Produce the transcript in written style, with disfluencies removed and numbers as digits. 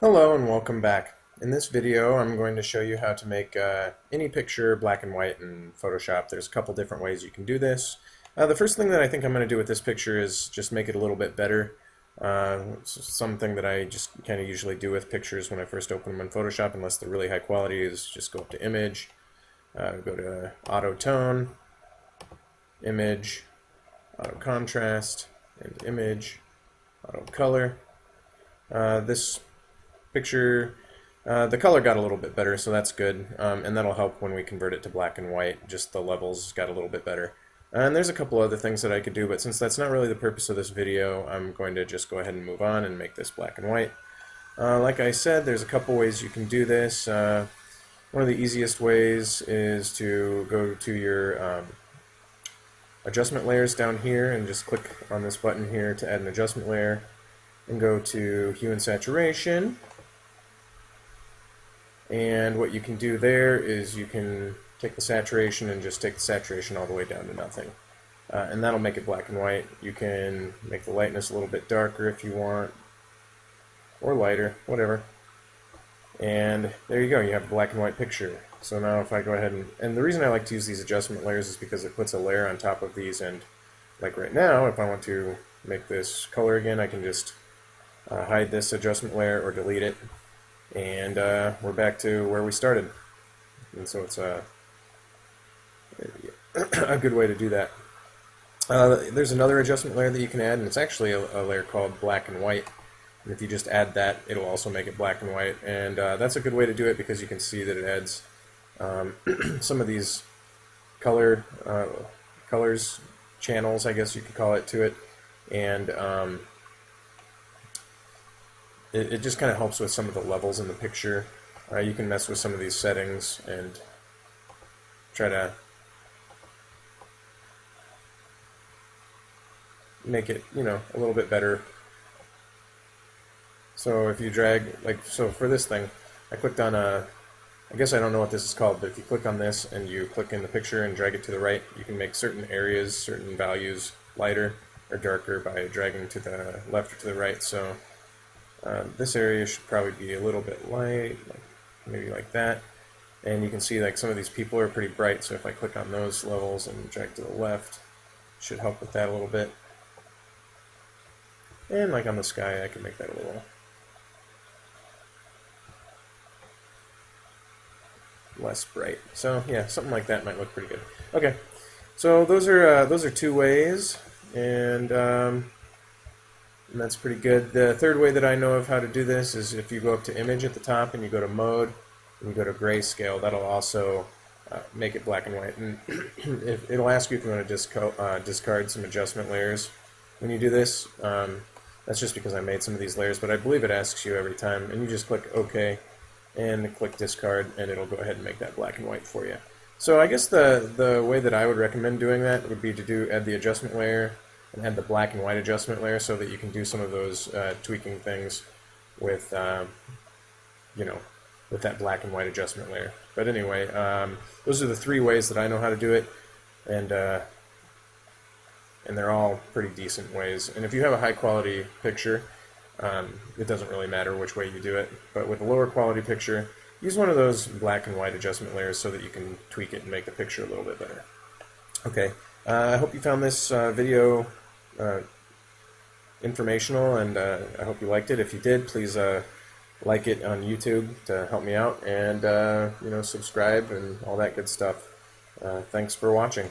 Hello and welcome back. In this video I'm going to show you how to make any picture black and white in Photoshop. There's a couple different ways you can do this. The first thing that I think I'm going to do with this picture is just make it a little bit better. Something that I just kind of usually do with pictures when I first open them in Photoshop, unless they're really high quality, is just go up to Image, go to Auto Tone, Image, Auto Contrast, and Image, Auto Color. This picture, the color got a little bit better, so that's good, and that'll help when we convert it to black and white. Just the levels got a little bit better. And there's a couple other things that I could do, but since that's not really the purpose of this video, I'm going to just go ahead and move on and make this black and white. Like I said, there's a couple ways you can do this. One of the easiest ways is to go to your adjustment layers down here and just click on this button here to add an adjustment layer, and go to Hue and Saturation. And what you can do there is you can take the saturation and just take the saturation all the way down to nothing. And that'll make it black and white. You can make the lightness a little bit darker if you want, or lighter, whatever. And there you go, you have a black and white picture. So now if I go ahead and the reason I like to use these adjustment layers is because it puts a layer on top of these, and like right now, if I want to make this color again, I can just hide this adjustment layer or delete it. And we're back to where we started. And so it's a good way to do that. There's another adjustment layer that you can add, and it's actually a layer called black and white. And if you just add that, it'll also make it black and white. And that's a good way to do it because you can see that it adds some of these colors, channels, I guess you could call it, to it. And it just kind of helps with some of the levels in the picture. You can mess with some of these settings and try to make it, a little bit better. So if you drag, so for this thing, I clicked on I guess I don't know what this is called, but if you click on this and you click in the picture and drag it to the right, you can make certain areas, certain values lighter or darker by dragging to the left or to the right. So this area should probably be a little bit light, maybe like that. And you can see some of these people are pretty bright, so if I click on those levels and drag to the left, it should help with that a little bit. And like on the sky, I can make that a little less bright. So yeah, something like that might look pretty good. Okay, so those are two ways, and that's pretty good. The third way that I know of how to do this is if you go up to Image at the top and you go to Mode and you go to Grayscale, that'll also make it black and white. And it'll ask you if you want to discard some adjustment layers when you do this. That's just because I made some of these layers, but I believe it asks you every time. And you just click OK and click Discard, and it'll go ahead and make that black and white for you. So I guess the way that I would recommend doing that would be to add the adjustment layer and add the black and white adjustment layer so that you can do some of those tweaking things with, with that black and white adjustment layer. But anyway, those are the three ways that I know how to do it, and they're all pretty decent ways. And if you have a high quality picture, it doesn't really matter which way you do it. But with a lower quality picture, use one of those black and white adjustment layers so that you can tweak it and make the picture a little bit better. Okay, I hope you found this video informational, and I hope you liked it. If you did, please like it on YouTube to help me out, and subscribe and all that good stuff. Thanks for watching.